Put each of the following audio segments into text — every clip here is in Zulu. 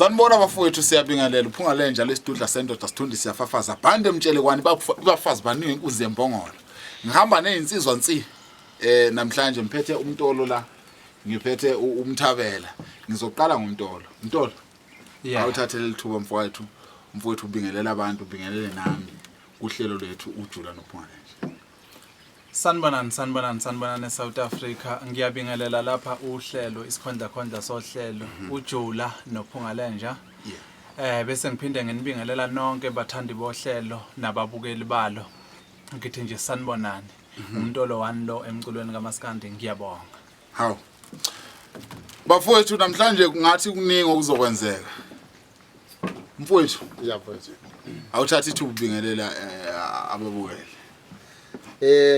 Sanibona bafowethu siyabingelela uphunga lenja lesidudla sendoda sithundi siyafafaza bhande emtshelekwane bafazi baningi inkunzi yembongolo ngihamba nezinsizwa nsi namhlanje ngiphethe umtolo la ngiphethe umthabela ngizoqala ngomtolo awuthathele lithuba mfowethu ubingelela abantu ubingelele nami kuhlelo lethu uJula nophunga lenja. Sanibonani South Africa ngiyabingelela lapha uhlelo isikhondla sohlelo uJula nophunga lenja bese ngiphinde nginibingelela nonke bathandi bohlelo nababukeli balo ngithi nje sanibonani umntolo wani lo emculweni kaMaskandi ngiyabonga. Hawu bafowethu namhlanje kungathi kuningi okuzokwenzeka mfowethu mfowethu awuthathi ithuba ubingelela ababukeli.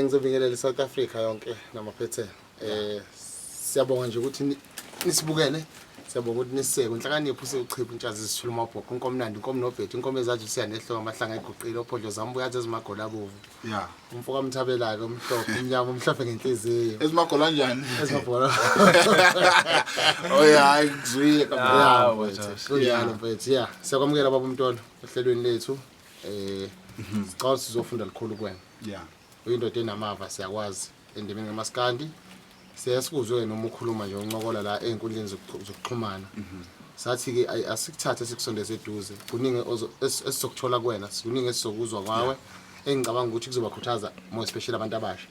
Ngizobingelela South Africa yonke namaphethela. Siyabonga nje ukuthi nisibukele. Siyabonga ukuthi niseke inhlakanipho useuchipha intshazi isithula amabhokho inkomnandi inkomo nobhethi inkomo ezathi siyanehloko amahlanga eguqile ophodlo zambuya ezimagola abovu. Yeah. Umfoka amthabela ke umhlophe umnyama umhlophe ngenhliziyo. Ezimagola kanjani? Ezimagola. Oh yeah, ngizwile kambe. Kunjalo mfethu. Yeah. Siyakwamukela baba umntwana ehlelweni lethu. Sicela sizofunda likhulu kuwena. Yeah. Uyindoda enamava siyakwazi endimeni kaMaskandi siyasikuzwe noma ukhuluma nje uncokola la einkundleni zokuxhumana sathi ke asikuthathe sikusondeze eduze kuningi esizokuthola kuwena kuningi esizokuzwa kwawe engicabanga ukuthi kuzobakhuthaza more especially abantu abasha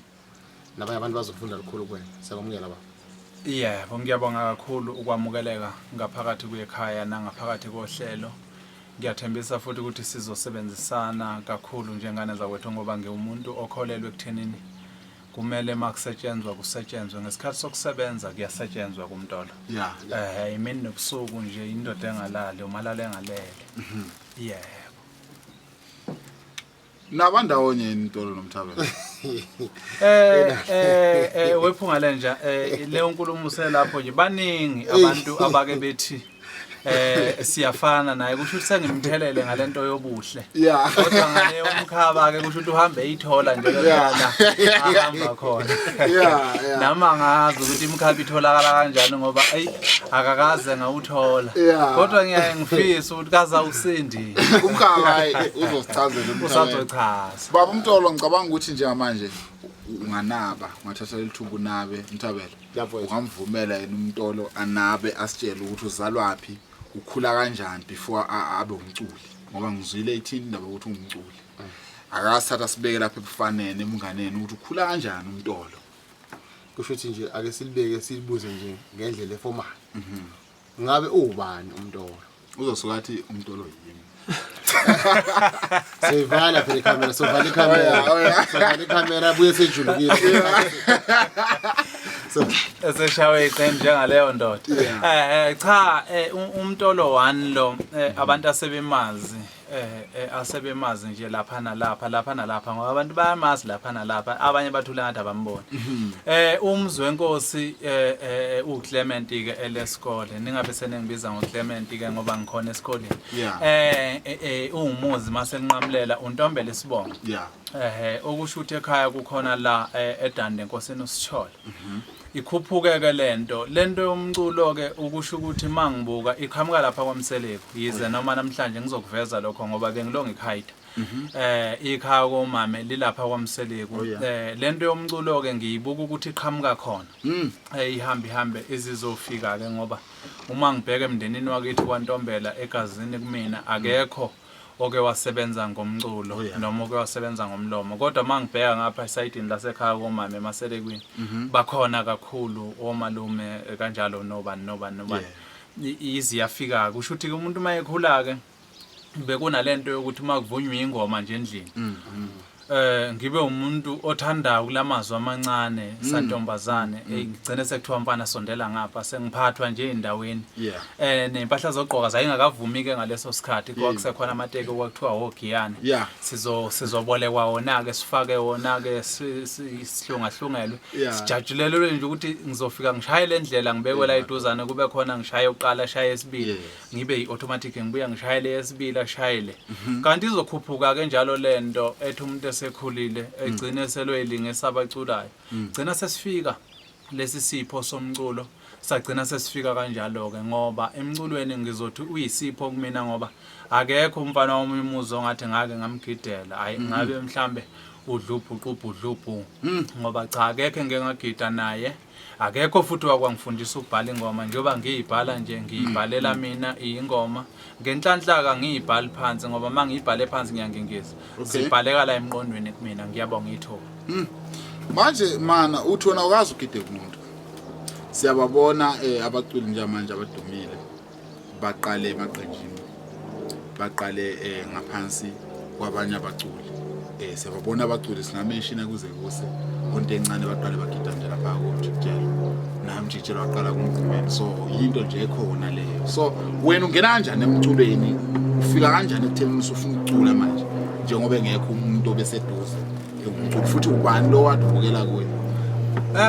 nabanye abantu bazofunda likhulu kuwena siyakwamukela baba. Yebo ngiyabonga kakhulu ukwamukeleka ngaphakathi kwekhaya nangaphakathi kohlelo. Ngiyathembisa futhi ukuthi sizosebenzisana kakhulu njengane zakwethu ngoba ngiwumuntu okholelwe ekuthenini kumele kusetshenzwe ngesikhathi sokusebenza kuyasetshenzwa kumntolo. Yeah. Imini nobusuku nje indoda engalali umalala engalele. Yebo. Nabandawonye intolo nomthabela. Wephunga lenja leyo nkulumo uselapho nje baningi abantu abake bethi siyafana naye kusho ukuthi sengimthelele ngalento yobuhle. Yeah. Kodwa ngale umkhaba ke kusho ukuthi uhambe eyithola nje kuphela ahamba khona. Yeah. Nama ngazi ukuthi imkhaba itholakala kanjani ngoba akakaze ngawuthola. Kodwa ngiyaye ngifisa ukuthi kaza usindi. Umkhaba uzosichazela umntwana. Usazochaza. Baba umntolo ngicabanga ukuthi njengamanje unganaba ngathatha lithuba unabe mthabela. Ungamvumela yena umntolo anabe asitshela ukuthi uzalwapi ukhula kanjani before abe umculi ngoba ngizwile ithini indaba ukuthi ungumculi akasatha sibeke lapha ebufanene emunganeni ukuthi ukhula kanjani umntolo kusho ukuthi nje ake silibeke silibuze nje ngendlela eformal ngabe ubani umntolo uzosuka athi umntolo yimi sevala phela ikamera sovala ikamera buye sejulukile eseshawe iqembu njengaleyo ndoda. Cha umntolo wani lo abantu asebemazi nje lapha nalapha ngoba abantu bayamazi lapha nalapha abanye bathula ngathi abamboni. Umzwenkosi uClement ke elesikole ningabe senengibiza ngoClement ke ngoba ngikhona esikoleni. Ungumuzi mase nqamlela untombela isibongo. Okusho ukuthi ekhaya kukhona la eDande Nkosini uSithole. Ikhuphuke ke lento yomculo ke ukusho ukuthi mangibuka iqhamuka lapha kwaMseleko yize noma namhlanje ngizokuveza lokho ngoba bengilonga ikhayitha. Ikhaya komame lilapha kwaMseleko. Lento yomculo ke ngiyibuka ukuthi iqhamuka khona. Ihambe izizofika ke ngoba uma ngibheka emndenini wakithi kwaNtombela egazini kumina akekho oke wasebenza ngomculo noma oke wasebenza ngomlomo kodwa mangibheka ngapha esayidini lasekhaya komama emaSelekwini bakhona kakhulu omalume kanjalo nobani izi yafika kusho ukuthi umuntu mayekhula ke bekunalento yokuthi makuvunywa ingoma nje endlini ngibe umuntu othanda ukulamazwa amancane santombazane ngigcine sekuthiwa mfana sondela ngapha sengiphathwa nje endaweni nempahla zogqoka zayingakavumi ke ngaleso sikhathi kwakusekhona amateke okwakuthiwa ogiyana sizobolekwa wona ke sifake wona ke sihlungahlungelwe sijatshulelwe nje ukuthi ngizofika ngishaye lendlela ngibekwe la iduzane kube khona ngishaye uqala shaye esibili ngibe i-automatic ngibuya ngishaye le esibili ashayele kanti izokhuphuka ke njalo lento ethi umuntu sekhulile egcine selwelinge sabaculayo gcina sesifika lesi sipho somculo sagcina sesifika kanjalo ke ngoba emculweni ngizothi uyisipho kumina ngoba akekho umfana wami umuzo ngathi ngake ngamgidela hayi ngabe mhlambe udlubhu ngoba cha akekho ngeke ngagida naye akekho futhi wakwangifundisa ukubhala ingoma njengoba ngiyibhala nje ngiyibhalela mina ingoma ngenhlanhlaka ngiyibhala phansi ngoba mangiyibhale phansi ngiyangengeza sibhaleka la emqondweni kumina ngiyabonga ithoba manje mana uthi wona ukazi ugide kumuntu siyababona abaculi nje manje abadumile baqale emaqenjini baqale ngaphansi kwabanye abaculi siyababona abaculi singameshina kuze kuse konke encane baqale bagida nje lapha komjikelo namjikelo waqala kumgqumeni so yinto nje ekhona leyo so wena ungena kanjani emculweni ufika kanjani ekutheni usufuna ukucula manje njengoba engekho umuntu obeseduze umculo futhi ubani lo wadubukela kuye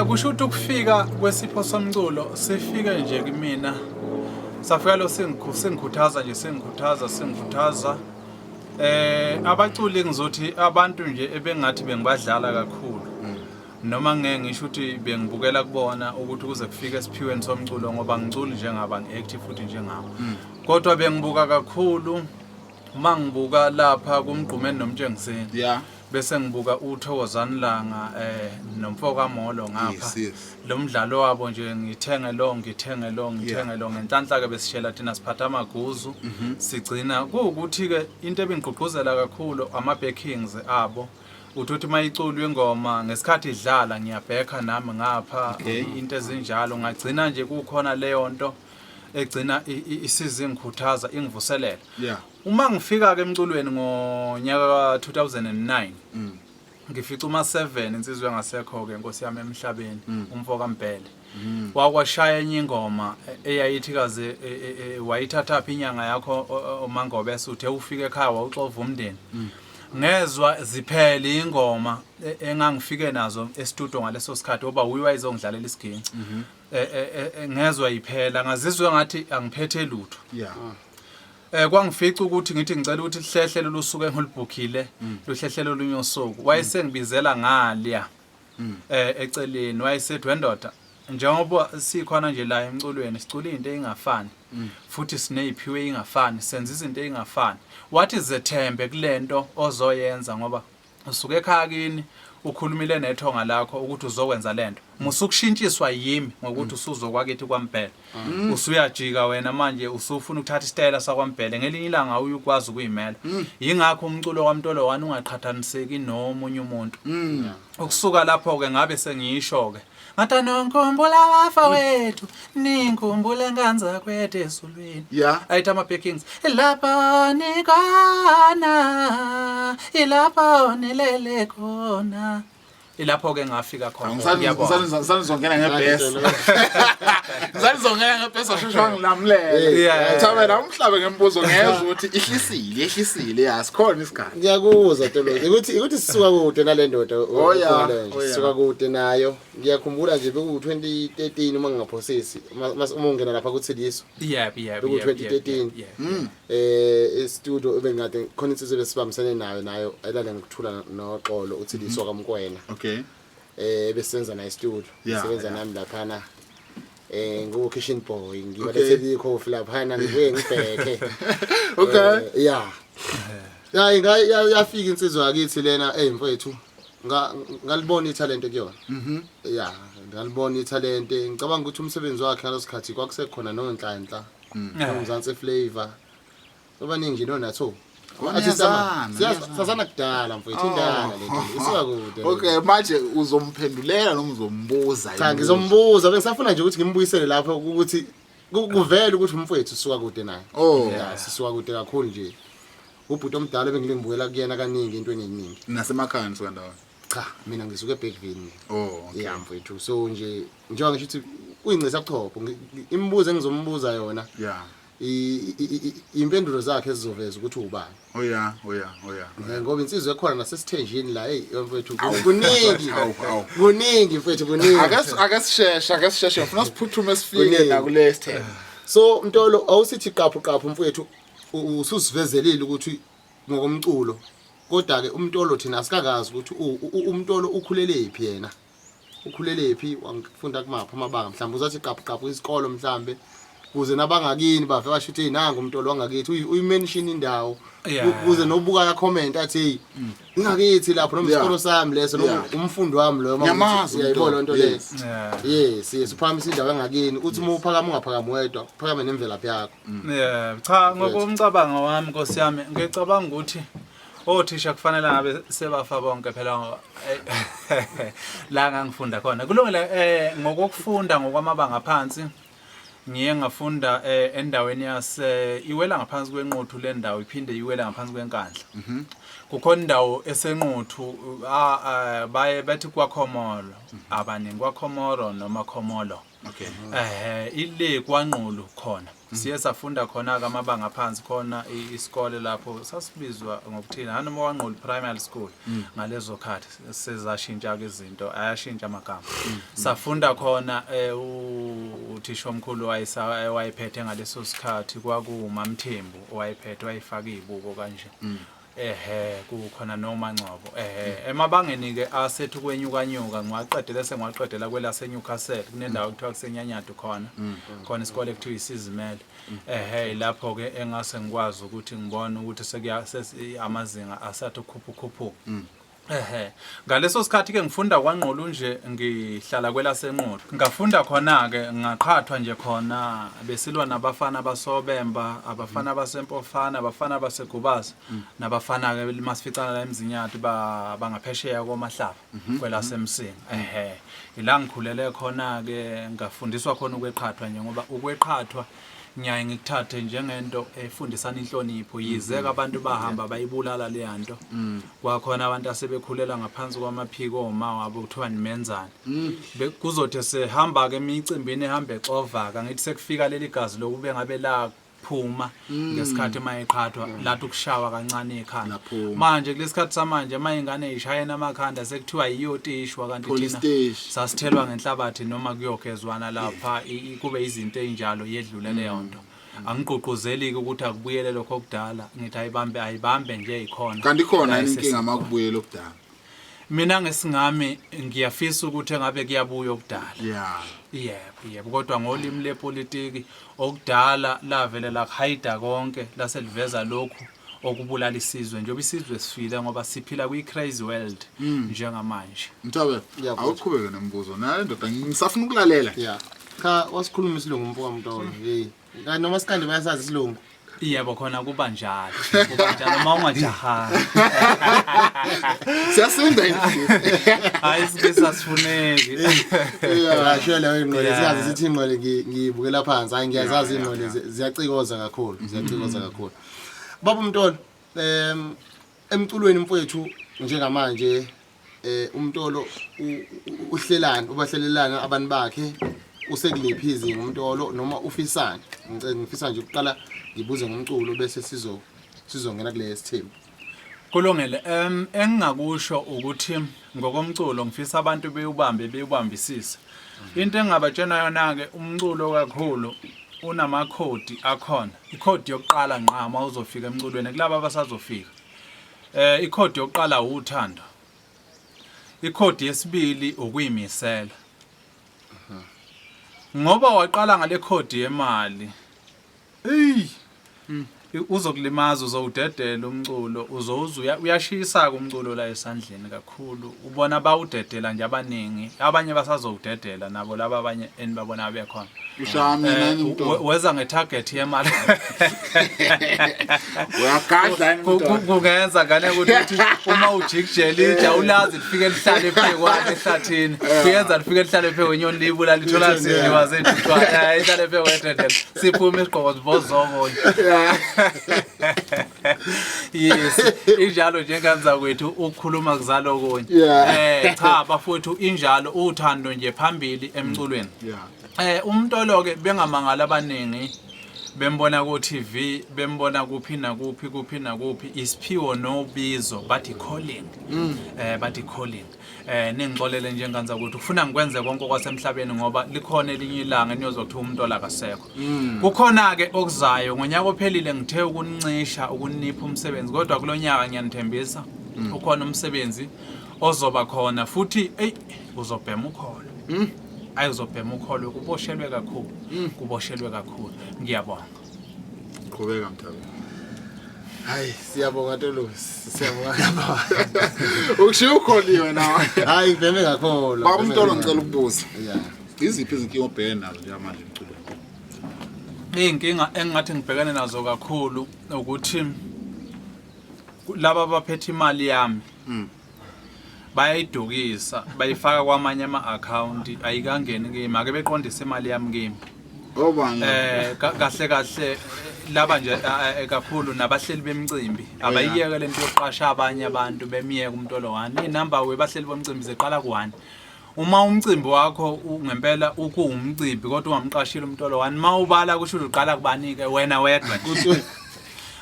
kusho ukuthi ukufika kwesipho somculo sifike nje kumina safika lo sengikhuthaza abaculi ngizothi abantu nje ebengathi bengibadlala kakhulu noma ngeke ngisho ukuthi bengibukela kubona ukuthi kuze kufike esiphiweni somculo ngoba ngiculi njengaba ngiactive futhi njengabo kodwa bengibuka kakhulu mangibuka lapha kumgqumeni nomtshengiseni bese ngibuka uThokozani Langa nomfoko kaMolo ngapha lo mdlalo wabo nje ngithenge lo ngenhlanhla ke besishela thina siphatha amaguzu sigcina ukuthi ke into ebingigqugquzela kakhulu ama backings abo uthi mayiculwa ingoma ngesikhathi idlala ngiyabheka nami ngapha into ezinjalo ngagcina nje kukhona leyo nto egcina isize ngikhuthaza ingivuselela uma ngifika ke emculweni ngonyaka ka 2009 ngifica uma 7 insizwe ngasekho ke Nkosi yami emhlabeni umfoko kaMbhele wakwashaya enye ingoma eyayithi kaze wayithatha phi inyanga yakho uMangobe esuthe ufike ekhaya wawuxova umndeni ngezwa ziphele ingoma engangifike nazo e-studio ngaleso sikhathi oba uyizongidlalela isiginci ngezwe iphela ngazizwe ngathi angiphethe lutho kwangifica ukuthi ngithi ngicela ukuthi lihlehlelo lusuke ngilibhukhile luhlehlelo olunyosuku wayesengibizela ngalya eceleni wayesethi wendoda njengoba sikhona nje la emculweni sicula into engafani futhi sineziphiwe ingafani senza izinto engafani wathi zethembe kulento ozoyenza ngoba usuke ekhaya kini ukhulumile nethonga lakho ukuthi uzokwenza lento musukushintshiswa yimi ngokuthi usuzokwakithi kwaMbhele usuyajika wena manje usufuna ukuthatha isitayela sakwaMbhele ngelinye ilanga uyukwazi ukuyimela yingakho umculo kaMtolo wani ungaqhathaniseki nomunye umuntu ukusuka lapho ke ngabe sengiyisho ke ngathi nonkumbula wafa wethu ninkumbule nganza kwethu esulwini ayithi ama backings lapho nikana ilapho nilele khona ilapho ke ngafika khona ngizongena ngebhesi ngizongena ngebhesi asheshwa ngilamlele thabela umhlabe ngembuzo ngezwe ukuthi ihlisile yasikhona isikhathi ngiyakuzwa Tolozi ukuthi sisuka kude nalendoda sisuka kude nayo ngiyakhumbula nje beku 2013 uma ngingaphosisi uma ungena lapha kuTheliso beku 2013 studio ebengade khona insizwe besibambisene nayo elale ngikuthula noXolo uTheliso kaMkwena besenza na studio sebenza nami laphana ngo kitchen boy ngibalethele ikhofi laphana ngibuye ngibheke yafika insizwa yakithi lena mfowethu ngalibona italent kuyona ngalibona italent ngicabanga ukuthi umsebenzi wakhe ngalosikhathi kwakusekhona noNhlanhla noMzansi Flavor abaningi nonatho sasana kudala mfowethu indala lento isuka kude. Okay manje uzomphendulela noma uzombuza? Cha ngizombuza bengisafuna nje ukuthi ngimbuyisele lapho ukuthi kuvela ukuthi umfowethu usuka kude naye. Ya sisuka kude kakhulu nje. Ubhuti omdala bengilingibukela kuyena kaningi into eningi. Nasemakhaya nisuka ndawo? Cha mina ngisuka eBackville. Okay. Yeah mfowethu so nje njengoba ngisho ukuthi uyincisa kuchopho imibuzo engizombuza yona. Yeah. Impendulo zakhe ezizoveza ukuthi ubani. Yeah. Ngoba insizwe ekhona nasesithenjini la mfowethu kuningi. Kuningi mfowethu kuningi. Akasisheshe ufuna siphuthume sifike la kule sithemba. So Mtolo awusithi qaphu mfowethu ususivezelile ukuthi ngokomculo kodwa ke uMtolo thina asikakazi ukuthi uMtolo ukhulelephi yena. Ukhulelephi wangifunda kumapha amabanga mhlawumbe uzathi qaphu isikolo mhlawumbe kuze nabangakini bave basho ukuthi nangu uMtolo wangakithi uyimention indawo kuze nobuka ya comment athi ngakithi lapho noma isikolo sami leso noma umfundi wami lo uyayibona into leyo. Yes uphakamisa indawo engakini uthi uma uphakama ungaphakami wedwa phakame nemvelaphi yakho. Cha ngokomcabango wami Nkosi yami ngicabanga ukuthi othisha kufanele ngabe sebafa bonke phela la ngangifunda khona kulungile ngokufunda ngokwamabanga phansi ngiye ngafunda endaweni yase iwela ngaphansi kwenquthu le ndawo iphinde iwela ngaphansi kwenkandla. Kukhona indawo esenquthu baye bethi kwaKhomolo abaningi kwaKhomoro noma Khomolo. Okay. Ile kwanqulu khona siye safunda khona kamabanga phansi khona isikole lapho sasibizwa ngokuthina hanoma wanqulu primary school ngalezo khathi sezashintsha ke izinto ayashintsha amagama. Safunda khona uthisha omkhulu wayephethe ngaleso sikhathi kwakuMamthembu owayephethe wayifaka izibuko kanje. Kukhona noMancoko emabangeni ke asethu kwenyukanyuka ngwaqedela kwelase Newcastle kunendawo ekuthiwa kusenyanyadu khona isikole ekuthiwa iSizimele lapho ke engase ngikwazi ukuthi ngibone ukuthi amazinga asathi ukukhuphuka. Ngaleso sikhathi ke ngifunda kwanqulu nje ngihlala kwelasenqulu ngafunda khona ke ngaqhathwa nje khona besilwa nabafana basobemba abafana basempofana abafana baseGubaza nabafana ke masificana la emzinyathi bangaphesheya koMahlaba kwelasemsinga ila ngikhulele khona ke ngafundiswa khona ukweqhathwa nje ngoba ukweqhathwa ngiyaye ngikuthathe njengento efundisana inhlonipho yizeka abantu bahamba bayibulala le yanto kwakhona abantu asebekhulela ngaphansi kwamaphiko oma wabo kuthiwa nimenzani kuzothi sehamba ke imicimbini ehambe exovaka ngithi sekufika leli gazi lokube ngabe la phuma ngesikhathi mayiqhathwa lathi ukushawa kancane ekhanda manje kulesikhathi samanje mayingane ishayena amakhanda sekuthiwa iyotishwa kanti thina sasithelwa ngenhlabathi noma kuyogezwana lapha kube izinto ezinjalo yedlule leyo nto angigqugquzeli ukuthi akubuyele lokho okudala ngithi ayibambe nje ikhona kanti khona inkinga makubuyele okudala mina ngesingami ngiyafisa ukuthi ngabe kuyabuya okudala yebo kodwa ngolimi lepolitiki okudala lavele la hide konke laseliveza lokhu okubulala isizwe njengoba isizwe sifile ngoba siphila kwi-crazy world njengamanje. Mthabe awuqhubeke nembuzo naye ndoda ngisafuna ukulalela. Cha wasikhuluma isilungu mfowethu Mtolo kanti noma sikande bayasazi isilungu. Yebo khona kuba njalo uma ungajahanga siyasinda hayi sasifuneki ngisho leyo ingqole siyazi sithi ingqole ngiyibukela phansi hayi ngiyazazi ingqole ziyacikoza kakhulu baba Mtolo emculweni mfowethu njengamanje uMtolo uhlelana ubahlelelana abantu bakhe usekulephi izinga uMtolo noma ufisana ngifisa nje ukuqala ngibuze ngomculo bese sizongena kule sithembu kulungile engingakusho ukuthi ngokomculo ngifisa abantu beyubambisisa into engabatshena yona ke umculo kakhulu unamakhodi akhona ikhodi yokuqala nqama uzofika emculweni kulabo abasazofika ikhodi yokuqala uthando ikhodi yesibili ukuyimisela ngoba waqala ngale khodi yemali uzokulimaza uzowudedela umculo uzowuza uyashisa umculo la esandleni kakhulu ubona bawudedela nje abaningi abanye basazowudedela nabo laba abanye enibabona bekhona ushami nani umuntu weza ngetarget yemali uyagadla kungenza ngane ukuthi uma ujikjelija ulazi lifike lihlale phekwane ehlathini kuyenza lifike lihlale phekwenyoni libula lithola sidliwa zethu ihlale phekwe siphume isigqoko sibozongo yes injalo njenganza kwethu ukukhuluma kuzalo konye cha bafowethu injalo uthando nje phambili emculweni umntolo ke bengamangala abaningi bembona ku TV bembona kuphi nakuphi isiphiwo nobizo bathi calling bathi calling ningixolele njenganza ukuthi ufuna ngikwenze konke kwasemhlabeni ngoba likhona elinye ilanga eniyozokuthi umuntu olakasekho kukhona ke okuzayo ngonyaka ophelile ngithe ukuncisha ukunipha umsebenzi kodwa kulonyaka ngiyanithembisa ukhona umsebenzi ozoba khona futhi uzobhema ukholo ayizobhema ukholo kuboshelwe kakhulu ngiyabonga qhubeka mthabi hayi siyabonga Tolosi siyabonga ukushiya ukholiwe nawe hayi vele ngakholwa baba umntolo ngicela ukubuza yeah iziphi izinkinga obhekene nazo njengamanje emculweni inkinga engathi ngibhekene nazo kakhulu ukuthi laba abaphethe imali yami bayayidukisa bayifaka kwamanye ama-account ayikangeni kimi ake beqondise imali yami kimi kahle laba nje kakhulu nabahleli bemicimbi abayiyeke lento yokuqasha abanye abantu bemiyeke umntolo wani inamba webahleli bomcimbi zeqala ku1 uma umcimbi wakho ngempela ukuwumcimbi kodwa ungamqashile umntolo wani mawubala kusho uqala kubani ke wena wedwa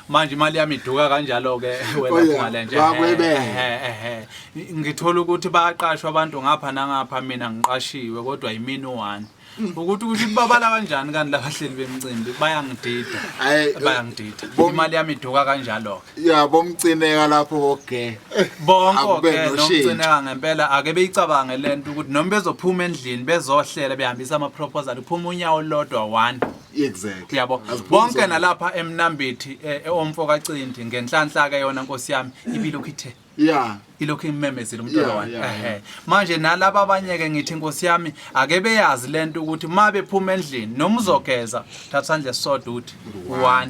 manje imali yami iduka kanjalo ke wena ngale nje ngithola ukuthi bayaqashwa abantu ngapha nangapha mina ngiqashiwe kodwa yimini one ukuthi kusho babala kanjani kanti labahleli bemicimbi bayangidida imali yami iduka kanjalo yabo mcineka lapho oke bonke ke nomcineka ngempela ake beyicabange lento ukuthi noma bezophuma endlini bezohlela behambisa ama proposal uphuma unyawo lodwa one exactly yabo bonke nalapha emnambithi omfoka cindi ngenhlanhla ke yona Nkosi yami ibilokhu ithe ilokhu imemezela umntwana wami manje nalabo abanye ke ngithi Nkosi yami ake beyazi lento ukuthi mabe phuma endlini noma uzogeza thatha sandle sodwa uthi 1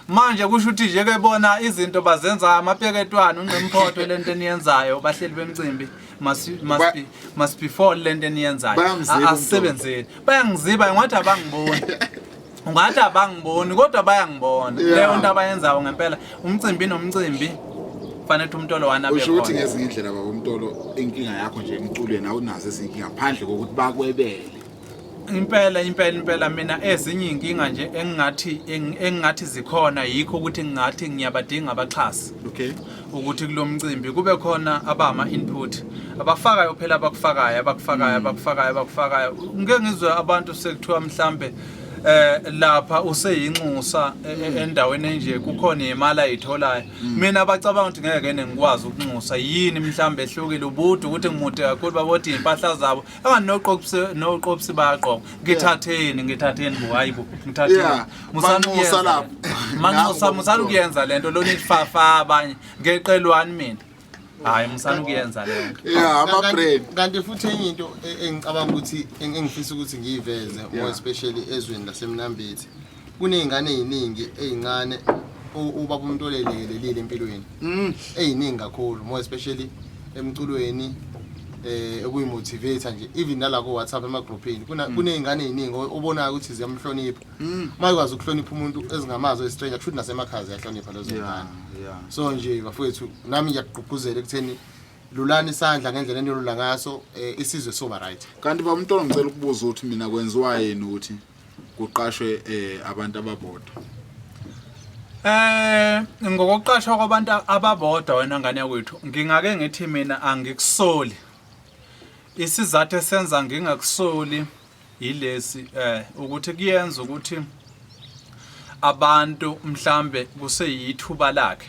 manje kusho ukuthi nje ke bona izinto bazenza amapeketwana unqemphotho lento eniyenzayo bahleli bemicimbi must be for lento eniyenzayo asebenzeni bayangiziba ngathi abangiboni ungathi abangiboni kodwa bayangibona leyo nto abayenzayo ngempela umcimbi nomcimbi fanele umntolo wana bekhona usho ukuthi ngezinye indlela baba umntolo inkinga yakho nje emculweni awunazo ezinkinga ngaphandle kokuthi bakwebele impela mina ezinye inkinga nje engingathi zikhona yikho ukuthi ngingathi ngiyabadinga abaxhasi okay ukuthi kulomcimbi kube khona abama input abafakayo phela abakufakayo ngeke ngizwe abantu sekuthiwa mhlambe lapha useyinxusa endaweni enje kukhona imali ayitholayo mina bacabanga ukuthi ngeke ngikwazi ukunxusa yini mhlambe ehlukile ubude ukuthi ngimude kakhulu babothi impahla zabo noqopsi bayaqoqa ngithatheni bo hayibo ngithatheni musanxusa lapha musana ukuyenza lento lo nifafa abanye ngeqelwani mina hayi musana ukuyenza lento ama-brain kanti futhi enye into engicabanga ukuthi engifisa ukuthi ngiyiveze more especially ezweni lasemnambithi kuney'ngane ey'ningi ey'ncane ubaba umuntu olelekelelile empilweni ey'ningi kakhulu more especially emculweni ukuyimotivate nje even nala ko WhatsApp emagroupini kuney'ngane ey'ningi obonayo ukuthi ziyamhlonipha mayikwazi ukuhlonipha umuntu ezingamazi estranger futhi nasemakhaya ziyahlonipha lezo ngane so nje bafowethu nami ngiyaqhuquzela ekutheni lulani isandla ngendlela enilula ngaso isizwe soba right kanti ba umuntu ngicela ukubuza ukuthi mina kwenziwa yini ukuthi kuqashwe abantu ababodwa ngokuqashwa kwabantu ababodwa wena ngane yakwethu ngingake ngithi mina angikusoli isizathu esenza ngingakusoli yilesi ukuthi kuyenza ukuthi abantu mhlambe kuseyithuba lakhe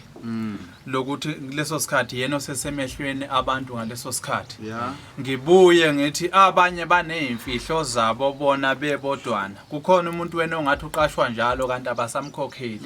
lokuthi leso sikhathi yena osesemehlweni abantu ngaleso sikhathi Yeah. ngibuye ngithi abanye banezimfihlo zabo bona bebodwana kukhona umuntu wena ongathi uqashwa njalo kanti abasamkhokheli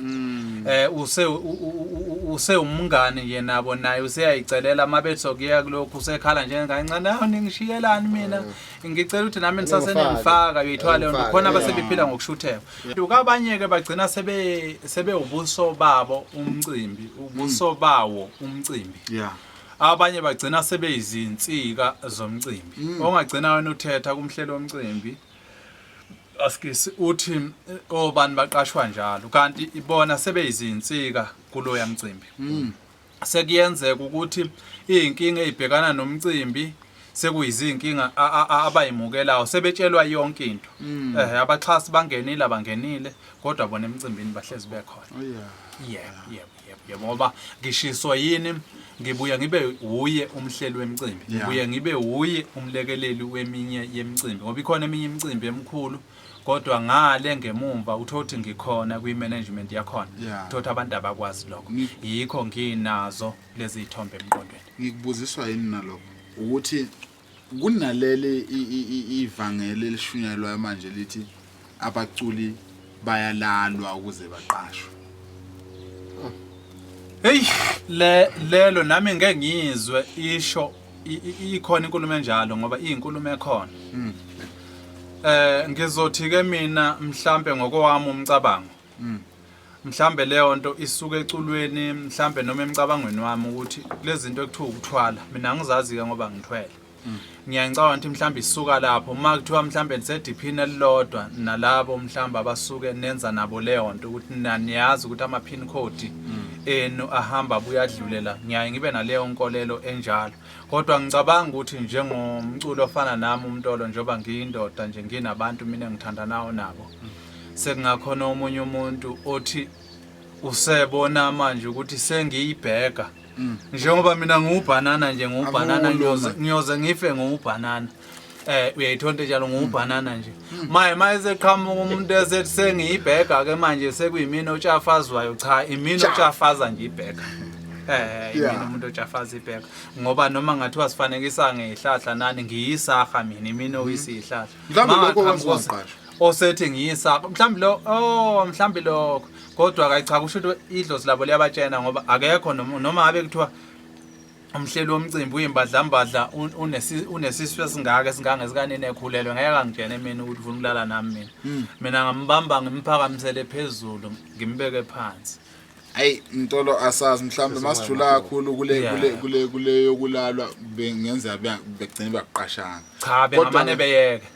use umngane nje nabo naye useyayicelela mabetho kuya kulokhu usekhala njengancane awu ningishiyelani mina ngicela ukuthi nami nisasenimfaka uyithwala leyo nto khona abasebephila ngokushutheka abanye ke bagcina sebe ubuso babo umcimbi ubuso bawo umcimbi Yeah. abanye bagcina sebe izinsika zomcimbi ongagcina wena uthetha kumhlelo womcimbi askisi uthi obani baqashwa njalo kanti ibona sebe izinsika kulo yamcimbi sekuyenzeka ukuthi inkinga ezibhekana nomcimbi sekuyizinkinga abayimukelayo sebetshelwa yonke into abaxhasi bangenile kodwa bona emcimbini bahlezi bekhona Oh yeah. yebo ngoba ngishiswa yini ngibuya ngibe uye umhleli wemicimbi ngibuya ngibe uye umlekeleli weminye yemicimbi ngoba ikhona eminye imicimbi emikhulu kodwa ngale ngemumva uthothi ngikhona kwi-management yakhona uthothi abantu abakwazi lokho yikho nginazo lezi ithombe emqondweni Ngikubuziswa yini nalokho ukuthi kunaleli ivangeli elishunyayelwa manje lithi abaculi bayalalwa ukuze baqashwe. Hey lelo nami ngeke ngizwe isho ikhona inkulumo enjalo ngoba iyinkulumo ekhona ngizothi ke mina mhlambe ngokowami umcabango mhlambe leyo nto isuke eculweni mhlambe noma emcabangweni wami ukuthi lezi zinto ekuthiwa ukuthwala mina ngizazi ke ngoba ngithwele ngiyangicabanga ukuthi mhlambe isuka lapho uma kuthiwa mhlambe nisediphini elilodwa nalabo mhlambe abasuke nenza nabo leyo nto ukuthi niyazi ukuthi ama pin code enu ahamba buyadlulela ngiyaye ngibe naleyo nkolelo enjalo kodwa ngicabanga ukuthi njengomculo ofana nami umntolo njoba ngiyindoda nje nginabantu mina ngithandanayo nabo sekungakhona omunye umuntu othi usebona manje ukuthi sengiyibheka njengoba mina ngubhanana nje ngubhanana ngiyoze ngife ngubhanana uyayithonta njalo ngubhanana nje maye seqhamuka umuntu esethi sengiyibheka ke manje sekuyimina otshafazwayo cha imina otshafaza nje ibheka imina umuntu otshafaza ibheka ngoba noma ngathiwa sifanekisa ngezihlahla nani ngiyisaha mina imina oyisihlahla Mhlawumbe lokho kwasaqashwa osethi ngiyisakho mhlawumbe lokho kodwa akayicha kusho ukuthi idlozi labo liyabatshena ngoba akekho noma ngabe kuthiwa umhleli womcimbi uyimbadlambadla unesisu esingaka sikanini ekhulelwe ngeke angitshene mina ukuthi ufuna ukulala nami mina ngambamba ngimphakamisele phezulu ngimbeke phansi Hayi Mtolo asazi mhlambe masijula kakhulu kule yokulalwa bengenza begcina baqashanga cha bengamane beyeke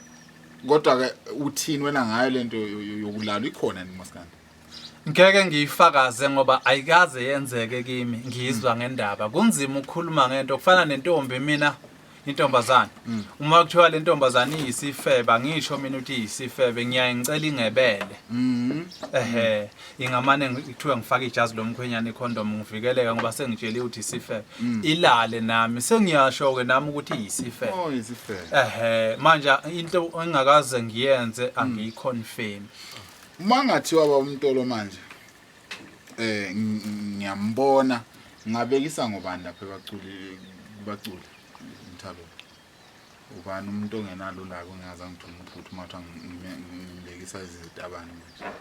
kodwa ke uthini wena ngayo lento yokulalwa ikhona ni maskandi ngeke ngiyifakaze ngoba ayikaze yenzeke kimi ngizwa ngendaba kunzima ukukhuluma ngento kufana nentombi mina intombazana uma kuthiwa le ntombazana iyisifebe ngisho mina ukuthi iyisifebe ngiyaye ngicela ingebele ingamane kuthiwa ngifaka ijazi lomkhwenyana icondom ngivikeleke ngoba sengitsheliwe ukuthi isifebe ilale nami sengiyasho ke nami ukuthi iyisifebe oh isifebe manje into engakaze ngiyenze angiyiconfirm mangathiwa abamntolo manje ngiyambona ngabekisa ngobani lapha baculi Mthabo ubani umuntu ongenalo la kungaza ngithuma ukuthi matha ngibekisa izitabani manje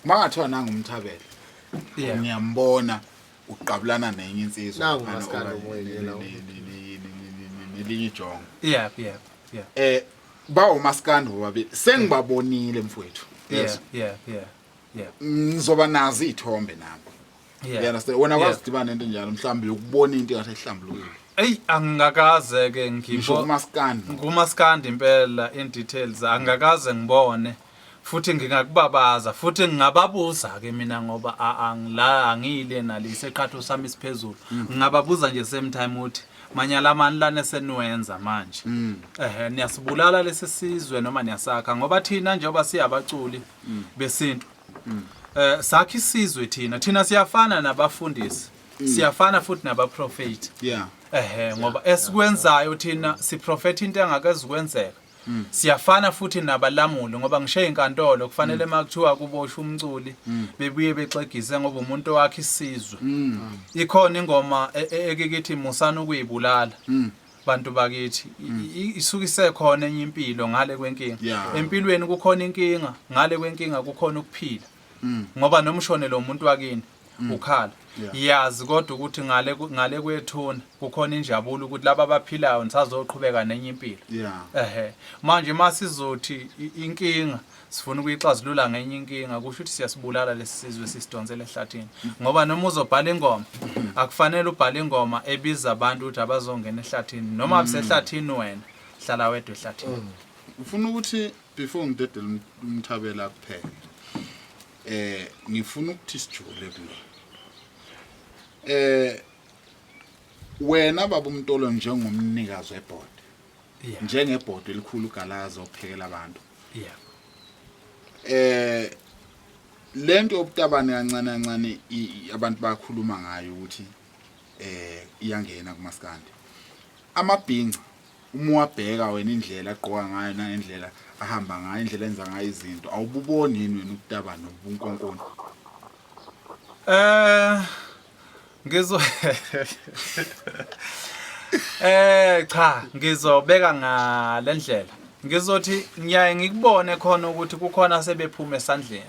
mangathiwa nanga umthabela ngiyambona uqabulana nenye insizwa nangu maskandi umoyeni yena nelinye ijongo yeah bawo maskandi bobabe sengibabonile mfowethu yeah ngizoba nazi ithombe nami understand wena kwazidibana nento njalo mhlambe ukubona into engathi ihlambulukile angakaze ke ngisho kumaskandi impela in details angakaze ngibone futhi ngingakubabaza futhi ngingababuza ke mina ngoba angile nalise eqhatho sami siphezulu ngingababuza nje same time uthi manyala mani lana senwenza manje niyasibulala lesi sizwe noma niyasakha ngoba thina njengoba siyabaculi besintu sakhi isizwe thina siyafana nabafundisi siyafana futhi nabaprofeti ngoba esikwenzayo thina siprofeta into engakazikwenzeka siyafana futhi nabalamuli ngoba ngisho inkantolo kufanele makuthiwa kuboshwa umculi bebuye bexegise ngoba umuntu wakhe isizwe ikhona ingoma ekithi musana ukuyibulala bantu bakithi isuke isekhona enye impilo ngale kwenkinga empilweni kukhona inkinga ngale kwenkinga kukhona ukuphila ngoba nomshone lo muntu wakini ukhala yazi kodwa ukuthi ngale kwethuna kukhona injabulo ukuthi laba abaphilayo nisazoqhubeka nenye impilo manje masizothi inkinga sifuna ukuyixazulula ngenye inkinga kusho ukuthi siyasibulala lesizwe sisidonsele ehlathini ngoba noma uzobhala ingoma akufanele ubhale ingoma ebiza abantu ukuthi abazongena ehlathini noma abesehlathini wena hlala wedwa ehlathini ufuna ukuthi before ngidedele umthabela kuphela ngifuna ukuthi sijule kulo wena baba uMtolo njengomnikazi webhodi njengebhodi elikhulu ugalaza ophekela abantu lento yobutabane kancane kancane abantu bayakhuluma ngayo ukuthi iyangena kumaskandi amabhinca uma wabheka wena indlela agqoka ngayo nangendlela ahamba ngayo indlela enza ngayo izinto awububoni yini wena ubutabane nobunkonkoni cha ngizobeka ngalendlela ngizothi ngiyaye ngikubone khona ukuthi kukhona sebephuma esandleni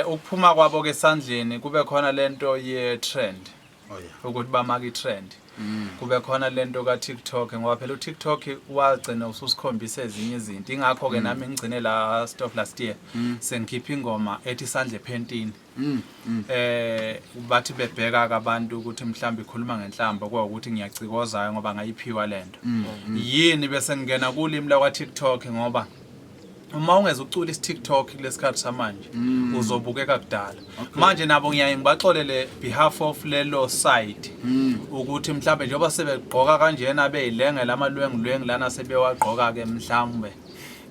ukuphuma kwabo ke esandleni kube khona lento ye trend ukuthi bamaka i-trend kube khona lento ka TikTok ngoba phela uTikTok wagcina ususikhombisa ezinye izinto ingakho ke nami ngigcine la stop last year sengikhipha ingoma ethi Sandle Phentini bathi bebheka abantu ukuthi mhlawumbe ikhuluma ngenhlamba kwa ukuthi ngiyacikozayo ngoba ngayiphiwa lento yini bese ngena kulimi la kwa TikTok ngoba uma ungeza ucula TikTok kulesikhathi samanje uzobukeka kudala manje nabo ngiyaye ngibaxolele behalf of lelo side ukuthi mhlawumbe njengoba sebegqoka kanjena beyilenge lamalwengulwengu lana sebewagqoka ke mhlawumbe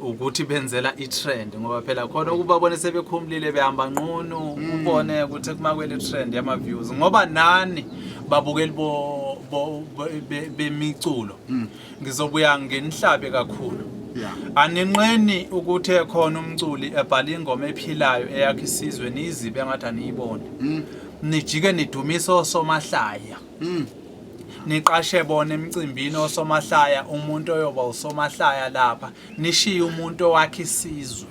ukuthi benzela i-trend ngoba phela khona ukubabone sebekhumulile behamba nqunu ubone ukuthi kumakwele trend yama views ngoba nani babukeli bemiculo ngizobuya ngenihlabe kakhulu aninqeni ukuthi ekhona umculi ebhala ingoma ephilayo eyakhe isizwe nizibe ngathi aniyibone nijike nidumise osomahlaya niqashe bona emcimbini osomahlaya umuntu oyoba usomahlaya lapha nishiye umuntu wakhe isizwe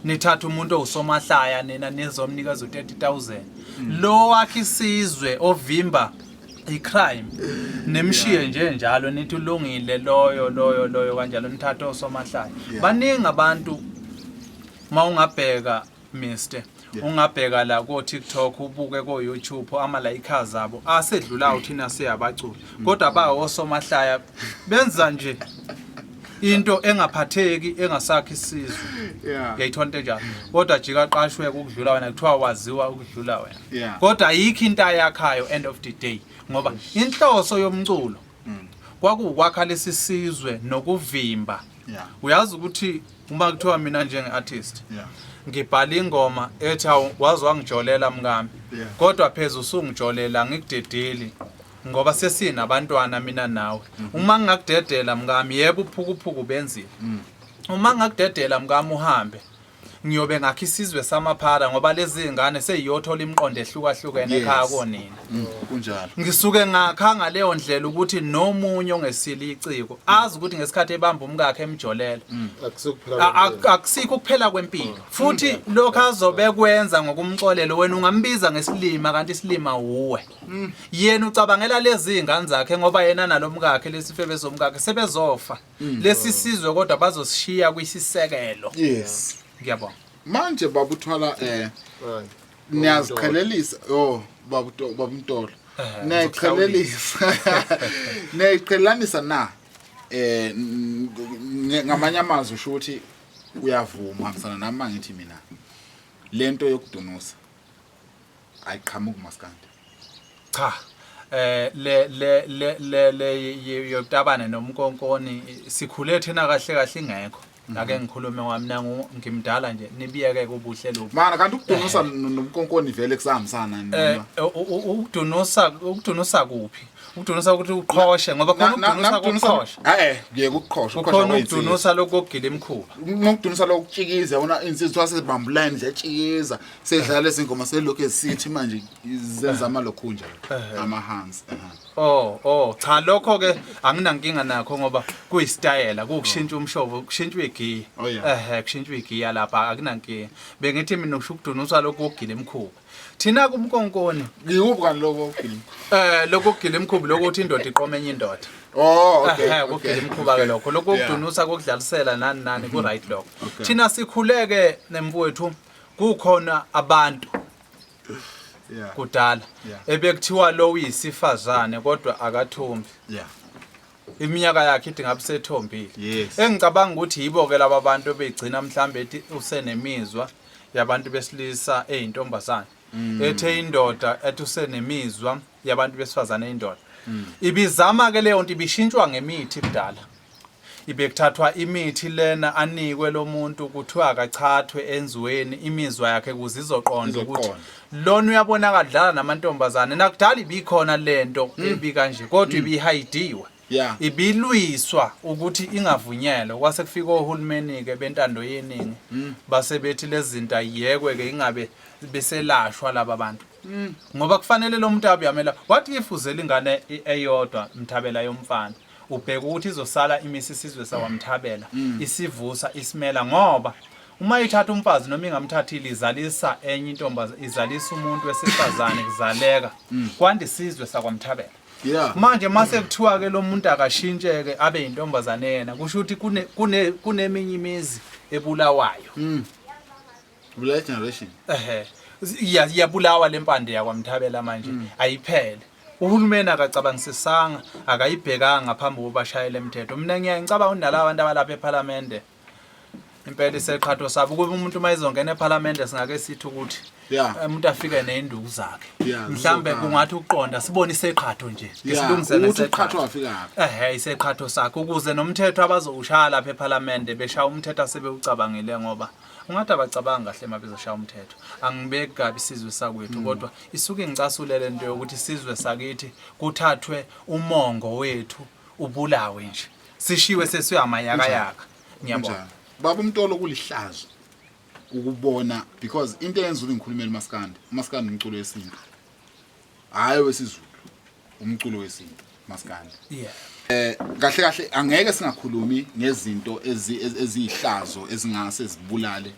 nithatha umuntu osomahlaya nina nizomnikeza u30,000 lo wakhe isizwe ovimba icrime nemshiye nje njalo nithi ulungile loyo kanjalo nithatha osomahlaya baningi abantu mawungabheka Mr ungabheka la ko TikTok ubuke ko YouTube ama likers abo asedlula uthina siyabacula kodwa bawo osomahlaya benza nje into engaphatheki engasakhi isizwe yayithonte njalo kodwa jika qashwe ukudlula wena kuthiwa waziwa ukudlula wena kodwa ayikho into ayakhayo end of the day ngoba inhloso yomculo kwakuwakha lesisizwe nokuvimba uyazi ukuthi uma kuthiwa mina njenge artist ngibhala ingoma ethi wazi wangijolela mngami kodwa phezulu usungijolela ngikudedeli ngoba sesinabantwana mina nawe uma ngingakudedela mngami yebo uphukuphuku benzile uma ngingakudedela mngami uhambe ngiyobe ngakho isizwe samaphara ngoba lezi ingane seyiyothola imiqondo ehlukahlukene ekhaya konina kunjalo ngisuke ngakhanga leyo ndlela ukuthi nomunye ongesili iciko azi ukuthi ngesikhathi ebamba umkakhe emjolela akusikho ukuphela kwempilo futhi lokho azobe kwenza ngokumxolelo wena ungambiza ngesilima kanti isilima uwe yena ucabangela lezi ingane zakhe ngoba yena nalomkakhe lesifebe zomkakhe sebezofa lesisizwe kodwa bazosishiya kwisisekelo ngiyabona manje babuthwala niyaziqhelelisa baba Mtolo niyaziqhelanisa na ngamanye amazwi usho ukuthi uyavuma ngisana nami ngithi mina lento yokudunusa ayiqhamuki maskandi cha le yobutabane nomkonkoni sikhule thina kahle ingekho ake ngikhulume wami nangu ngimdala nje nibiyeke kubuhle lobu mana kanti ukudunusa nomkonkoni vele kusahambisana noma ukudunusa kuphi ukudunusa ukuthi uqhoshe ngoba khona ukudunusa ngeke ukuqhosha khona ukudunusa lokugila imkhuba ngokudunusa lokutshikiza wona insizwa wasebambulani nje etshikiza sedlala lezi ngoma selokhu esithi manje zenza amalokhunja ama-hands cha lokho ke anginankinga nakho ngoba kuyistayela kukushintsha umshovo kushintshwa igiya kushintshwa igiya lapha akunankinga bengithi mina ukudunuswa lokugila imkhuba thina kumkonkoni ngikuphi kanti lokugila lokugila imkhuba lokuthi indoda iqome enye indoda okay ukugila imkhuba ke lokho lokudunusa kokudlalisela nani ku right lokho thina sikhuleke nemfowethu kukhona abantu kudala ebekuthiwa lo uyisifazane kodwa akathombi iminyaka yakhe ithi ngabe sethombile engicabanga ukuthi yibo ke laba bantu begcina mhlambe ethi usenemizwa yabantu besilisa eyintombazane ethe indoda ethi usenemizwa yabantu besifazane eyindoda ibizama ke leyo nto ibishintshwa ngemithi kudala ibekuthathwa imithi lena anikwe lo muntu kuthiwa akachathwe enziweni imizwa yakhe kuze izoqonda ukuthi lona uyabona kadlala namantombazane nakudala ibikhona lento ebika nje kodwa ibihidiwe ibilwiswa ukuthi ingavunyelwa kwase kufika ohulumeni ke bentando yeningi base bethi lezi zinto ayiyekwe ke ingabe beselashwa laba bantu ngoba kufanele lo muntu abuyamela wathi ifuzela ingane eyodwa mthabela yomfana ubheka ukuthi izosala imisi isizwe sakwamthabela isivusa isimela ngoba uma ithatha umfazi noma ingamthathile izalisa enye intombazane izalisa umuntu wesifazane kuzaleka kwandi sizwe sakwamthabela manje mase kuthiwa ke lo muntu akashintsheke abe intombazane yena kusho ukuthi kuneminye imizi ebulawayo Bula generation iyabulawa lempande yakwamthabela manje ayiphele uhulumeni akacabangisisanga akayibhekanga ngaphambi kobashayela emithetho mina ngiyacabanga undala abantu abalapha eParliament impela iseqhatho sabo kube umuntu mayizongena eParliament singake sithi ukuthi umuntu afike nezinduku zakhe mhlambe kungathi uqonda sibone iseqhatho nje isilungisele iseqhatho afika iseqhatho sakhe ukuze nomthetho abazowushaya lapha eParliament beshaya umthetho asebeucabangile ngoba ungathi abacabanga kahle mabezoshaya umthetho angibeki kabi isizwe sakwethu kodwa isuke ngicasulele into yokuthi isizwe sakithi kuthathwe umongo wethu ubulawe nje sishiwe sesiyamayaka ngiyabona baba umtolo kulihlazo ukubona because into eyenzula ngikhulumela uMaskandi umculo wesintu hayi wesizulu umculo wesintu Maskandi kahle angeke singakhulumi ngezinto eziyihlazo ezingase zibulale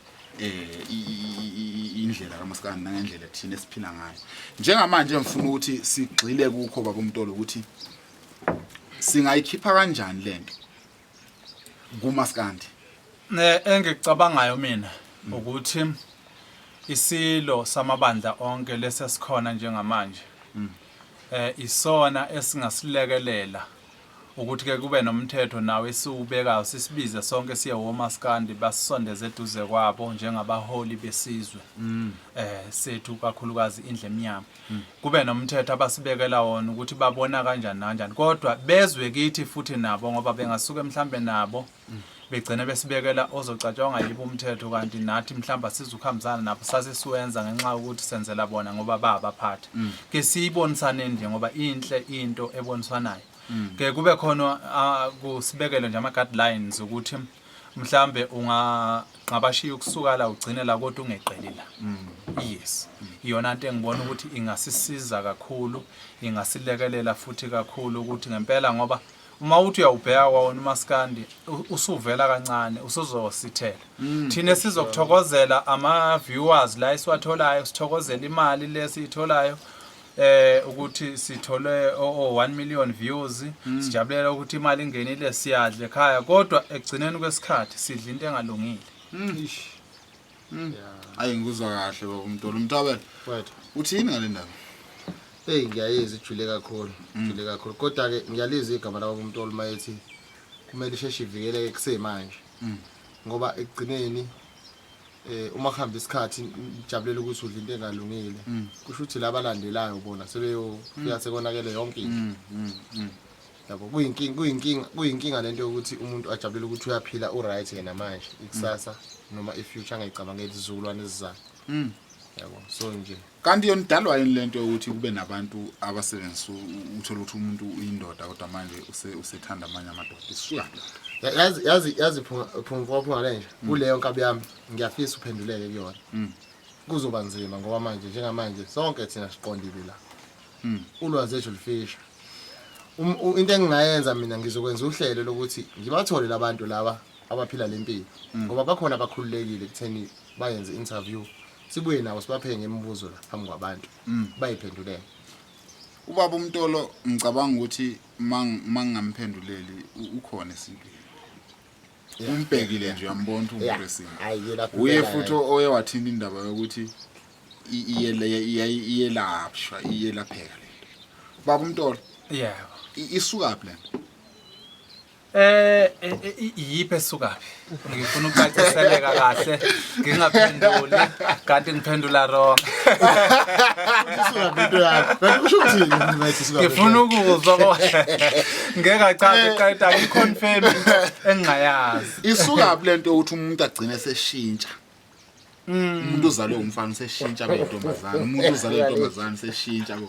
indlela kaMaskandi nangendlela thina esiphila ngayo njengamanje ngifuna ukuthi sigxile kukho baba umtolo ukuthi singayikhipha kanjani lento kuMaskandi engicabangayo mina ukuthi isilo samabandla onke lesesikhona njengamanje isona esingasilekelela ukuthi ke kube nomthetho nawe esiubekayo sisibize sonke siye woMaskandi basisondeze eduze kwabo njengabaholi besizwe sethu kakhulukazi indle emnyama kube nomthetho abasibekela wona ukuthi babona kanjani kodwa bezwe kithi futhi nabo ngoba bengasuke mhlambe nabo begcina besibekela ozocatshangwa yibo umthetho kanti nathi mhlamba sizukhambisana nabo sasesiwenza ngenxa ukuthi senzela bona ngoba babaphatha ke siyibonisane nje ngoba inhle into eboniswanayo ke kube khona kusibekele nje ama guidelines ukuthi mhlambe ungaqabashiya ukusuka la ugcine la kodwa ungeqelela yes iyona into engibona ukuthi ingasisiza kakhulu ingasilekelela futhi kakhulu ukuthi ngempela ngoba uma uthi uyawubheka wona uMaskandi usuvela kancane usuzosithela thina sizokuthokozela ama viewers la isiwatholayo sithokozela imali lesitholayo ukuthi sithole 1 million views sijabulela ukuthi imali ingenile siyadla ekhaya kodwa ekugcineni kwesikhathi sidla into engalungile hayi ngikuzwa kahle baba umntolo umntabela uthini ngale ndaba ngiyayizwa ijule kakhulu kodwa ke ngiyaliza igama labo umntolo mayethi kumele isheshe ivikeleke kusemanje ngoba ekugcineni uma kuhamba isikhathi ijabulela ukuthi udla into engalungile kusho ukuthi labalandelayo bona sebeyofika sekonakele yonke into yabo kuyinkinga lento ukuthi umuntu ajabulela ukuthi uyaphila uright yena manje ikusasa noma ifuture angayicabangeli izizukulwane ezizayo yabo so nje kanti yonidalwa yini lento ukuthi kube nabantu abasebenzisa uthola ukuthi umuntu uyindoda kodwa manje usethanda amanye amadoda isisuka yazi phunga lenje kuleyo nkabi yami ngiyafisa uphenduleke kuyona kuzoba nzima ngoba manje njengamanje sonke thina siqondile la ulwazi ethu lufisha into engingayenza mina ngizokwenza uhlelo lokuthi ngibathole labantu laba abaphila lempilo ngoba bakhona abakhululekile kutheni bayenze interview sibuye nawo sibaphe ngemibuzo la phambi kwabantu bayiphenduleke ubaba uMtolo ngicabanga ukuthi mangingamphenduleli ukhona esiphi umbhekile nje uyambona uMpresini uye futhi oye wathinta indaba yokuthi iyelapshwa iyelapheka lento baba uMtolo yebo isuka phi lento yiphi esukaphi ngifuna ukucaciseleka kahle ngingaphenduli kanti ngiphendula wrong isuka into yakho kanti kusho ukuthini ngathi isuka ngifuna ukuzwa ngeke achaze qeda ngiconfirm engingayazi isuka phi lento ukuthi umuntu agcine seshintsha umuntu uzalwe umfana seshintsha abe intombazana umuntu uzalwe intombazana seshintsha abe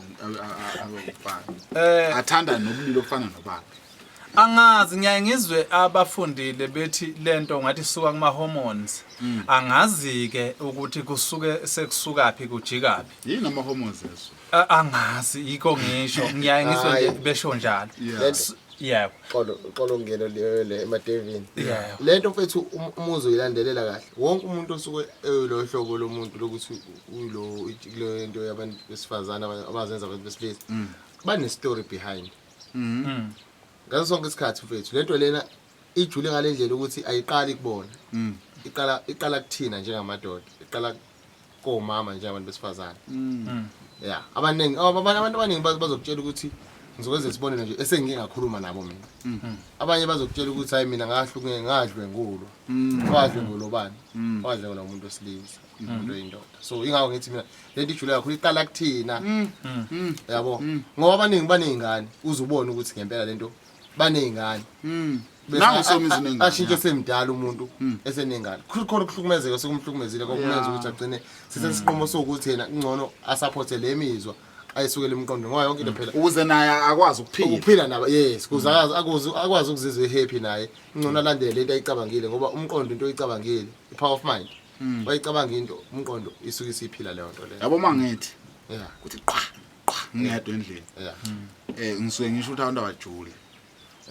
umfana athanda nobulilo ofana nobaba angazi ngiyaye ngizwe abafundile bethi lento ngathi suka kuma hormones angazi ke ukuthi kusuke sekusukapi kujikapi yini ama hormones eso angazi yiko ngisho ngiyaye ngizwe nje besho njalo yebo qolo ngelo le emadevini yebo lento mfethu umuzo uyilandelela kahle wonke umuntu osuke lo hlobo lomuntu lokuthi uyilo into yabantu besifazana abazenza abantu besilisa bane story behind ngaso sonke isikhathi mfethu lento lena ijule ngalendlela ukuthi ayiqali kubona iqala kuthina njengamadoda iqala komama njengabantu besifazana yeah abantu abaningi bazokutshela ukuthi ngizokwenza isibonelo nje esengingakhuluma nabo mina abanye bazokutshela ukuthi hayi mina ngahluke ngadlwe ngulo wadlwe ngulo bani wadlwe ngumuntu wesilisa umuntu oyindoda so ingawo ngithi mina lento ijule kakhulu iqala kuthina yabo ngoba abaningi banezingane uzubona ukuthi ngempela lento banezingane nangisomizini engane ashintshe semdala umuntu esenengane khona ukuhlukumezeka sokumhlukumezile kokumenza ukuthi agcine sisesiqomo sokuthi yena ngcono asupporte lemizwa ayisukele emqondo ngoba yonke into phela ukuze naye akwazi ukuphila nabo yes kuze akwazi ukuzizwa happy naye ngcono alandele lento ayicabangile ngoba umqondo into oyicabangile i-power of mind wayicabanga into umqondo isuke isiphila leyo nto leyo yabo mangithi yeah ukuthi qwa ngiyadwa endlini yeah ngisuke ngisho ukuthi abantu abajule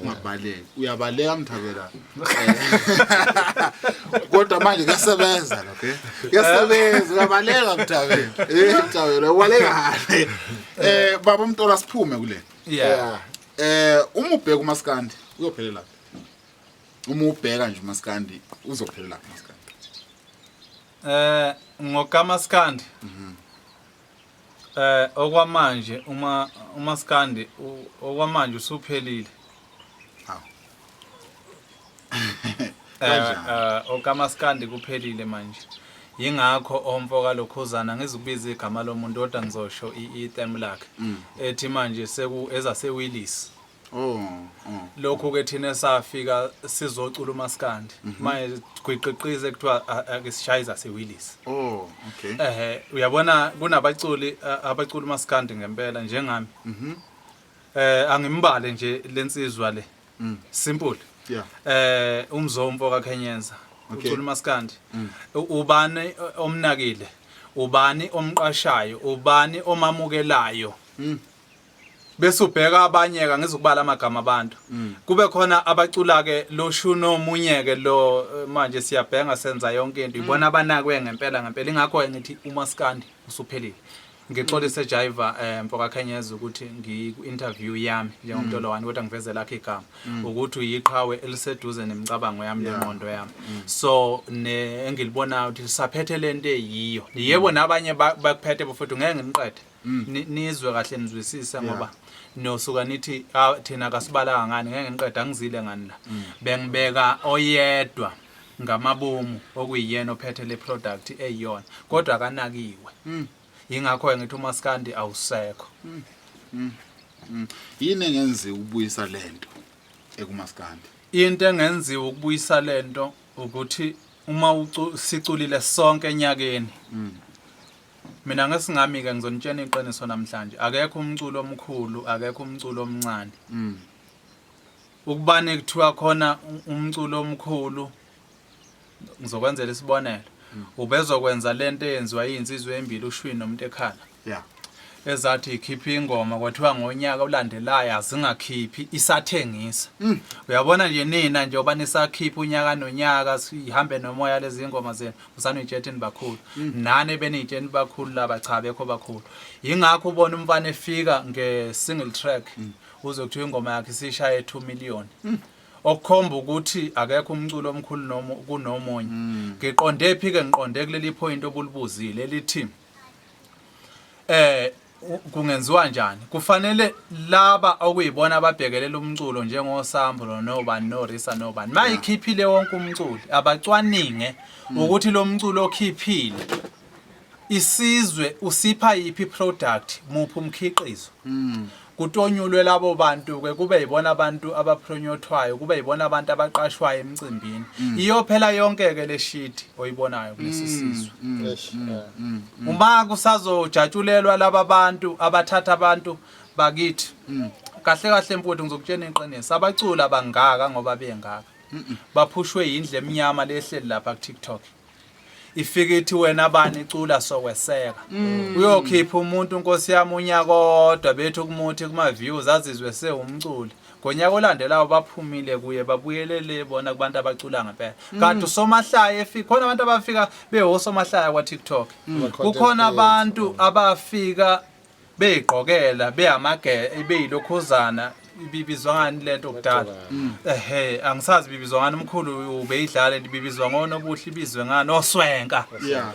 ungabaleka uyabaleka mthabela kodwa manje kuyasebenza lo okay kuyasebenza uyabaleka mthabela mthabela ubaleka kahle baba uMtolo asiphume kule yeah uma ubheka uMaskandi uyophelela uma ubheka nje uMaskandi uzophelela uMaskandi ngokaMaskandi okwamanje uMaskandi okwamanje usuphelile okaMaskandi kuphelile manje yingakho omfoka lokhuzana ngizukubiza igama lomuntu kodwa ngizosho ithemu lakhe ethi manje ezase Willis lokho ke thina safika sizocula uMaskandi manje gwiqiqize kuthiwa akisishayiza seWillis okay uyabona kunabaculi abacula uMaskandi ngempela njengami angimbale nje lensizwa le simple yeah umzomfo kaKhenyenza ucula uMaskandi ubani omnakile ubani omqashayo ubani omamukelayo bese ubheka abanyeka ngizokubala amagama abantu kube khona abacula ke lo shuno munyeke lo manje siyabhenga senza yonke into ibona abanakwe ngempela ingakho ngithi uMaskandi usuphelile ngixolise Jiva mfoka Khenyeza ukuthi ngiku-interview yami njengomntolo wani kodwa ngivezela lakhe igama ukuthi uyiqhawe eliseduze nemicabango yami lengqondo yami so engilibonayo ukuthi lisaphethe lento eyiyo yebo nabanye bakuphethe futhi ngeke nginiqede nizwe kahle nizwisise ngoba nosuka nithi thina kasibalanga ngani ngeke nginiqede angizile ngani la bengibeka oyedwa ngamabomu okuyiyena ophethe le product eyiyona kodwa akanakiwe yingakho ngithi uMaskandi awusekho yini engenziwa ukubuyisa lento ekumaskandi? Into engenziwa ukubuyisa lento ukuthi uma siculile sonke enyakeni. Mina ngesingami ke ngizonitshela iqiniso namhlanje akekho umculo omkhulu akekho umculo omncane. Ukubane kuthiwa khona umculo omkhulu ngizokwenzela isibonelo ubezokwenza lento eyenziwa yinsizwe embili ushwini nomuntu ekhala ezathi ikhipha ingoma kwathiwa ngonyaka olandelayo azingakhiphi isathengisa. Uyabona nje nina nje oba nisakhipha unyaka nonyaka sihambe nomoya lezi ingoma zenu usanuyitshetheni bakhulu nane beniyitsheni bakhulu laba cha bekho bakhulu. Yingakho ubona umfana efika nge-single track uzokuthiwa ingoma yakhe isishaye 2 million. Okukhomba ukuthi akekho umculo omkhulu noma kunomunye. Ngiqonde phi ke ngiqonde kuleli point obulibuzile elithi kungenziwa njani? Kufanele laba okuyibona ababhekelela umculo njengoSambulo nobani noRisa nobani mayikhiphile wonke umculo abacwaninge ukuthi lo mculo okhiphile isizwe usipha yipi product muphi umkhiqizo. Kutonyulwe labo bantu ke kube yibona abantu abapronyotwayo kube yibona abantu abaqashwayo emcimbini. Iyo phela yonke ke le shit oyibonayo kulesi sizwe. Uma kusazojatshulelwa laba bantu abathatha abantu bakithi kahle kahle mfowethu ngizokutshela iqiniso abacula bangaka ngoba bengaka baphushwe indle eminyama lehleli lapha ku TikTok. Ifike ithi wena abani icula sokweseka uyokhipha umuntu inkosi yami unyaka kodwa bethu kumuthi kuma views azizwe sewumculi ngonyaka olandelayo baphumile kuye babuyelele bona kubantu abacula ngempela. Kanti usomahlaya efika khona abantu abafika behosomahlaya kwa TikTok kukhona abantu abafika beyiqokela beyamage beyilokhuzana ibibizwa ngani lento kudala angisazi bibizwa ngani umkhulu ubeyidlala libibizwa ngonobuhle ibizwe ngani oswenka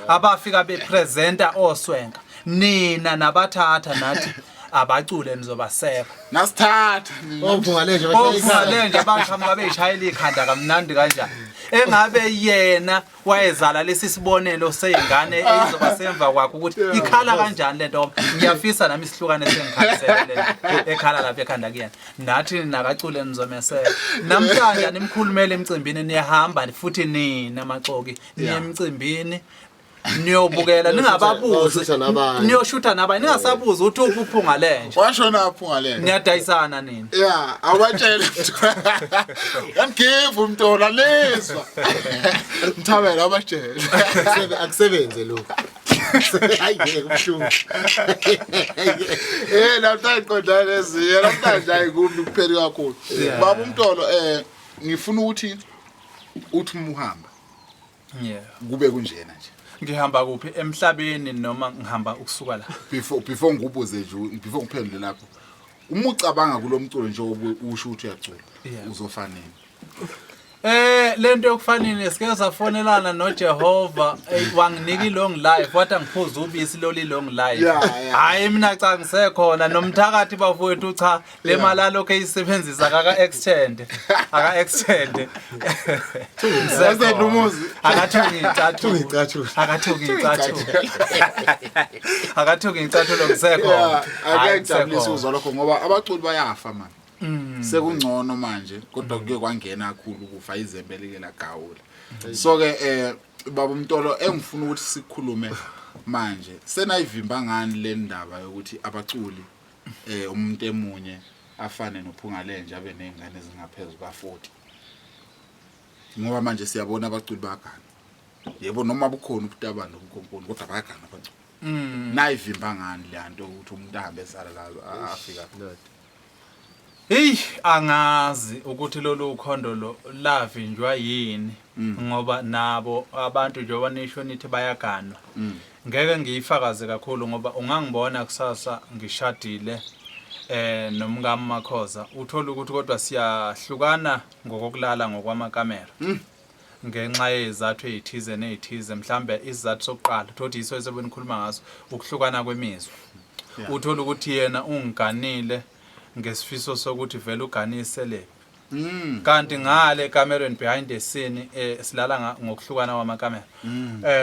abafika bepresenta oswenka nina nabathatha nathi abacule nizobaseka nasithatha ophungalenje abaqhamuka beyishayela ikhanda kamnandi kanjani engabe yena wayezala lesi sibonelo seyingane ezoba semva kwakhe ukuthi ikhala kanjani lento ngiyafisa nami isihlukane sengikhalisele ekhala lapha ekhanda kuyena nathi nakacule nizomeseka namhlanje nimkhulumele emcimbini niyahamba futhi nina maxoki niye emcimbini niyobukela ningababuzi niyoshutha nabanye ningasabuzi uthi uphunga lenje washona aphunga lenje niyadayisana nini awatshela yangive umntola lezwa mthabela abatshela akusebenze lokho ayike kubuhlungu namhlanje qondana leziya namhlanje ayikumi kupheli kakhulu baba umntolo ngifuna ukuthi umuhamba kube kunjena nje ngihamba kuphi emhlabeni noma ngihamba ukusuka la before ngubuze nje before ngiphendule lapho uma ucabanga kulomculo njengoba usho ukuthi uyacula uzofanele lento yokufanele sike safonelana noJehova wanginika ilong life wathi ngiphuza ubisi loli long life hayi mina cha ngisekhona nomthakathi bafowethu cha le malalo ke isebenzisa aka-extend Sase umuzi akathuki icathulo akathuki icathulo ngisekhona akayijabulisa uzwa lokho ngoba abaculi bayafa manje sekungcono manje kodwa kuke kwangena kakhulu kufa izembeleke la gawula so ke baba umntolo engifuna ukuthi sikhulume manje senayivimba ngani le ndaba yokuthi abaculi umuntu emunye afane nophungalenje abe nezingane ezingaphezulu ka40 ngoba manje siyabona abaculi bagana yebo noma bukhona ukutabana nobunkulunkulu kodwa bayagana abaculi nayivimba ngani le nto ukuthi umuntu ahambe esala la afika Hey angazi ukuthi lolu ukhondo lo lavinjwa yini ngoba nabo abantu njengoba nisho nithi bayaganwa ngeke ngiyifakaze kakhulu ngoba ungangibona kusasa ngishadile nomngami Makhoza uthola ukuthi kodwa siyahlukana ngokokulala ngokwamakamera ngenxa yezathu ezithize nezithize mhlambe isizathu sokuqala thothi iso esebenikhuluma ngaso ukuhlukana kwemizwa uthola ukuthi yena ungiganile ngesifiso sokuthi vele uganisele kanti ngale kamereni behind the scene silala ngokuhlukana kwamakamera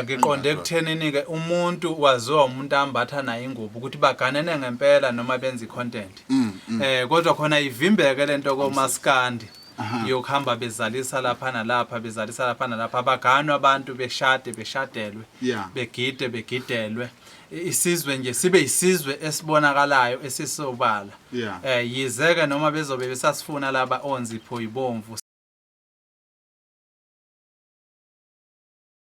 ngiqonde ekuthenini ke umuntu waziwa umuntu ambatha naye ingubo ukuthi baganene ngempela noma benza icontent kodwa khona ivimbeke lento komaskandi yokuhamba bezalisa lapha nalapha abaganwa abantu beshadelwe begidelwe isizwe nje sibe isizwe esibonakalayo esisobala yizeke noma bezobe besasifuna laba onzipho ibomvu